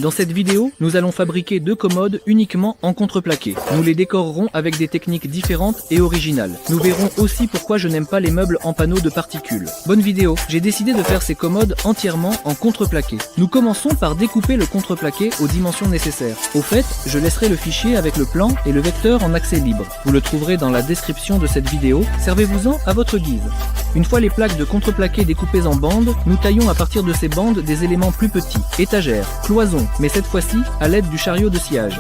Dans cette vidéo, nous allons fabriquer 2 commodes uniquement en contreplaqué. Nous les décorerons avec des techniques différentes et originales. Nous verrons aussi pourquoi je n'aime pas les meubles en panneaux de particules. Bonne vidéo. J'ai décidé de faire ces commodes entièrement en contreplaqué. Nous commençons par découper le contreplaqué aux dimensions nécessaires. Au fait, je laisserai le fichier avec le plan et le vecteur en accès libre. Vous le trouverez dans la description de cette vidéo. Servez-vous-en à votre guise. Une fois les plaques de contreplaqué découpées en bandes, nous taillons à partir de ces bandes des éléments plus petits, étagères, cloisons, mais cette fois-ci à l'aide du chariot de sciage.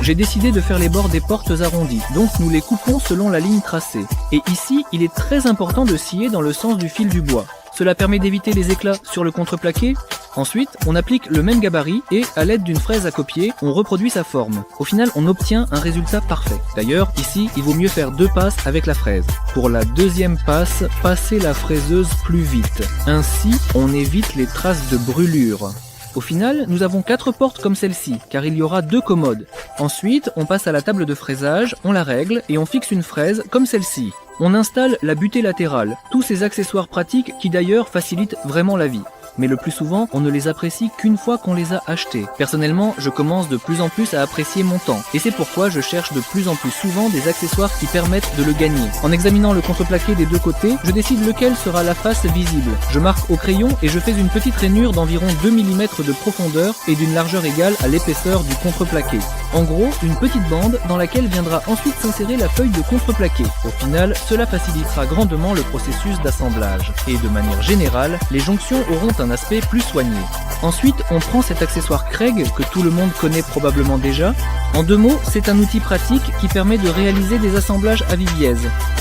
J'ai décidé de faire les bords des portes arrondis, donc nous les coupons selon la ligne tracée. Et ici, il est très important de scier dans le sens du fil du bois. Cela permet d'éviter les éclats sur le contreplaqué. Ensuite, on applique le même gabarit et, à l'aide d'une fraise à copier, on reproduit sa forme. Au final, on obtient un résultat parfait. D'ailleurs, ici, il vaut mieux faire 2 passes avec la fraise. Pour la deuxième passe, passez la fraiseuse plus vite. Ainsi, on évite les traces de brûlure. Au final, nous avons 4 portes comme celle-ci, car il y aura 2 commodes. Ensuite, on passe à la table de fraisage, on la règle et on fixe une fraise comme celle-ci. On installe la butée latérale, tous ces accessoires pratiques qui d'ailleurs facilitent vraiment la vie. Mais le plus souvent, on ne les apprécie qu'une fois qu'on les a achetés. Personnellement, je commence de plus en plus à apprécier mon temps, et c'est pourquoi je cherche de plus en plus souvent des accessoires qui permettent de le gagner. En examinant le contreplaqué des 2 côtés, je décide lequel sera la face visible. Je marque au crayon et je fais une petite rainure d'environ 2 mm de profondeur et d'une largeur égale à l'épaisseur du contreplaqué. En gros, une petite bande dans laquelle viendra ensuite s'insérer la feuille de contreplaqué. Au final, cela facilitera grandement le processus d'assemblage. Et de manière générale, les jonctions auront un aspect plus soigné. Ensuite, on prend cet accessoire Kreg que tout le monde connaît probablement déjà. En 2 mots, c'est un outil pratique qui permet de réaliser des assemblages à Viviez.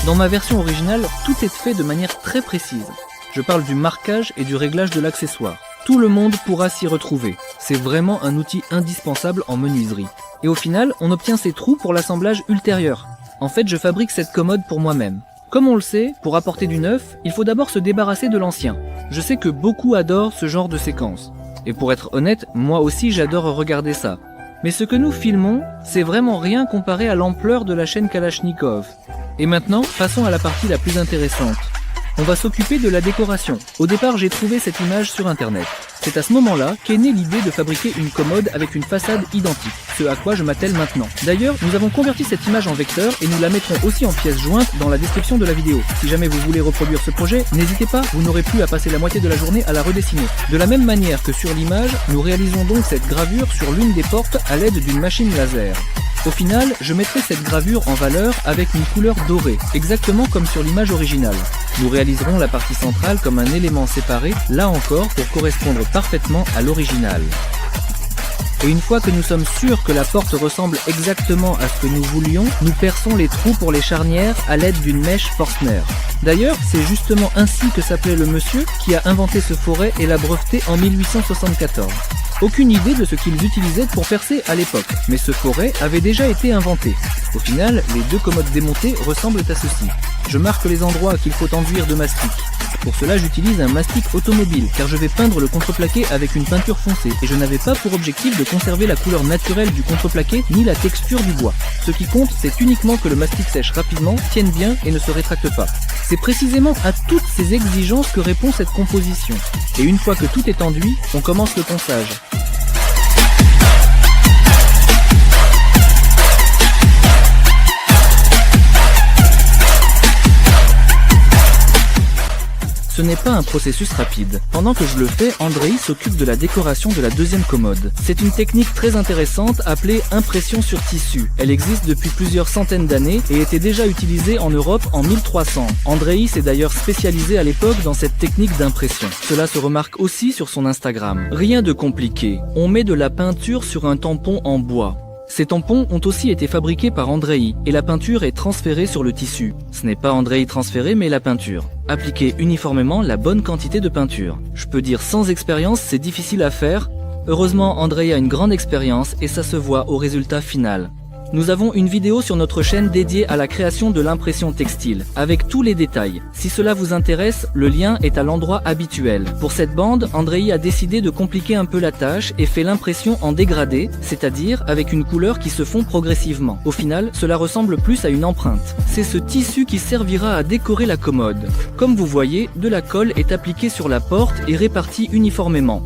Dans ma version originale, tout est fait de manière très précise. Je parle du marquage et du réglage de l'accessoire. Tout le monde pourra s'y retrouver. C'est vraiment un outil indispensable en menuiserie. Et au final, on obtient ces trous pour l'assemblage ultérieur. En fait, je fabrique cette commode pour moi-même. Comme on le sait, pour apporter du neuf, il faut d'abord se débarrasser de l'ancien. Je sais que beaucoup adorent ce genre de séquence. Et pour être honnête, moi aussi j'adore regarder ça. Mais ce que nous filmons, c'est vraiment rien comparé à l'ampleur de la chaîne Kalachnikov. Et maintenant, passons à la partie la plus intéressante. On va s'occuper de la décoration. Au départ, j'ai trouvé cette image sur internet. C'est à ce moment-là qu'est née l'idée de fabriquer une commode avec une façade identique, ce à quoi je m'attelle maintenant. D'ailleurs, nous avons converti cette image en vecteur et nous la mettrons aussi en pièces jointes dans la description de la vidéo. Si jamais vous voulez reproduire ce projet, n'hésitez pas, vous n'aurez plus à passer la moitié de la journée à la redessiner. De la même manière que sur l'image, nous réalisons donc cette gravure sur l'une des portes à l'aide d'une machine laser. Au final, je mettrai cette gravure en valeur avec une couleur dorée, exactement comme sur l'image originale. Nous réaliserons la partie centrale comme un élément séparé, là encore pour correspondre parfaitement à l'original. Et une fois que nous sommes sûrs que la porte ressemble exactement à ce que nous voulions, nous perçons les trous pour les charnières à l'aide d'une mèche Forstner. D'ailleurs, c'est justement ainsi que s'appelait le monsieur qui a inventé ce foret et l'a breveté en 1874. Aucune idée de ce qu'ils utilisaient pour percer à l'époque, mais ce foret avait déjà été inventé. Au final, les 2 commodes démontées ressemblent à ceci. Je marque les endroits qu'il faut enduire de mastic. Pour cela, j'utilise un mastic automobile, car je vais peindre le contreplaqué avec une peinture foncée, et je n'avais pas pour objectif de conserver la couleur naturelle du contreplaqué, ni la texture du bois. Ce qui compte, c'est uniquement que le mastic sèche rapidement, tienne bien et ne se rétracte pas. C'est précisément à toutes ces exigences que répond cette composition. Et une fois que tout est enduit, on commence le ponçage. Ce n'est pas un processus rapide. Pendant que je le fais, Andrei s'occupe de la décoration de la deuxième commode. C'est une technique très intéressante appelée impression sur tissu. Elle existe depuis plusieurs centaines d'années et était déjà utilisée en Europe en 1300. Andrei s'est d'ailleurs spécialisé à l'époque dans cette technique d'impression. Cela se remarque aussi sur son Instagram. Rien de compliqué. On met de la peinture sur un tampon en bois. Ces tampons ont aussi été fabriqués par Andrei et la peinture est transférée sur le tissu. Ce n'est pas Andrei transféré mais la peinture. Appliquez uniformément la bonne quantité de peinture. Je peux dire sans expérience, c'est difficile à faire. Heureusement, Andrei a une grande expérience et ça se voit au résultat final. Nous avons une vidéo sur notre chaîne dédiée à la création de l'impression textile, avec tous les détails. Si cela vous intéresse, le lien est à l'endroit habituel. Pour cette bande, Andrei a décidé de compliquer un peu la tâche et fait l'impression en dégradé, c'est-à-dire avec une couleur qui se fond progressivement. Au final, cela ressemble plus à une empreinte. C'est ce tissu qui servira à décorer la commode. Comme vous voyez, de la colle est appliquée sur la porte et répartie uniformément.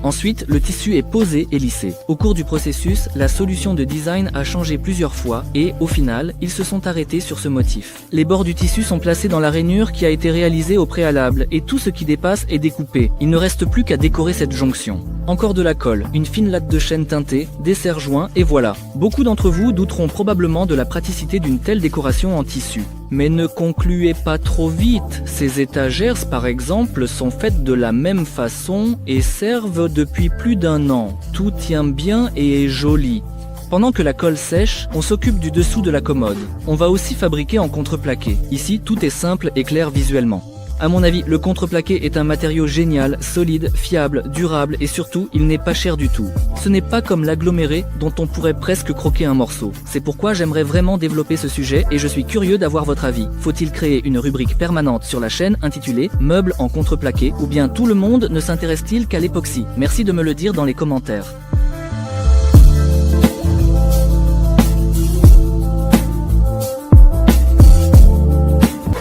Ensuite, le tissu est posé et lissé. Au cours du processus, la solution de design a changé plusieurs fois et, au final, ils se sont arrêtés sur ce motif. Les bords du tissu sont placés dans la rainure qui a été réalisée au préalable et tout ce qui dépasse est découpé. Il ne reste plus qu'à décorer cette jonction. Encore de la colle, une fine latte de chêne teintée, des serre-joints et voilà. Beaucoup d'entre vous douteront probablement de la praticité d'une telle décoration en tissu. Mais ne concluez pas trop vite, ces étagères par exemple sont faites de la même façon et servent depuis plus d'1 an. Tout tient bien et est joli. Pendant que la colle sèche, on s'occupe du dessous de la commode. On va aussi fabriquer en contreplaqué. Ici, tout est simple et clair visuellement. À mon avis, le contreplaqué est un matériau génial, solide, fiable, durable et surtout, il n'est pas cher du tout. Ce n'est pas comme l'aggloméré dont on pourrait presque croquer un morceau. C'est pourquoi j'aimerais vraiment développer ce sujet et je suis curieux d'avoir votre avis. Faut-il créer une rubrique permanente sur la chaîne intitulée « Meubles en contreplaqué » ou bien tout le monde ne s'intéresse-t-il qu'à l'époxy? Merci de me le dire dans les commentaires.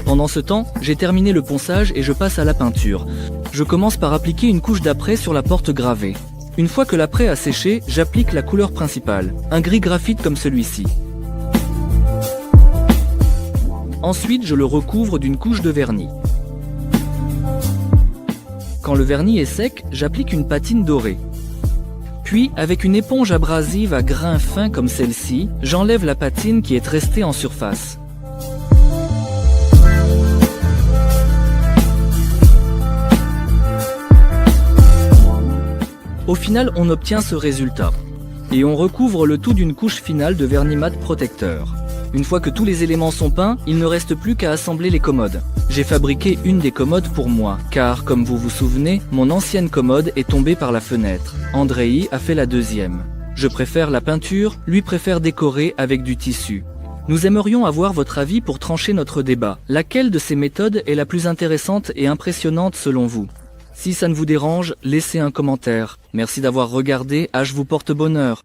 Pendant ce temps, j'ai terminé le ponçage et je passe à la peinture. Je commence par appliquer une couche d'apprêt sur la porte gravée. Une fois que l'apprêt a séché, j'applique la couleur principale, un gris graphite comme celui-ci. Ensuite, je le recouvre d'une couche de vernis. Quand le vernis est sec, j'applique une patine dorée. Puis, avec une éponge abrasive à grains fins comme celle-ci, j'enlève la patine qui est restée en surface. Au final, on obtient ce résultat. Et on recouvre le tout d'une couche finale de vernis mat protecteur. Une fois que tous les éléments sont peints, il ne reste plus qu'à assembler les commodes. J'ai fabriqué une des commodes pour moi, car, comme vous vous souvenez, mon ancienne commode est tombée par la fenêtre. Andrei a fait la deuxième. Je préfère la peinture, lui préfère décorer avec du tissu. Nous aimerions avoir votre avis pour trancher notre débat. Laquelle de ces méthodes est la plus intéressante et impressionnante selon vous ? Si ça ne vous dérange, laissez un commentaire. Merci d'avoir regardé, je vous porte bonheur.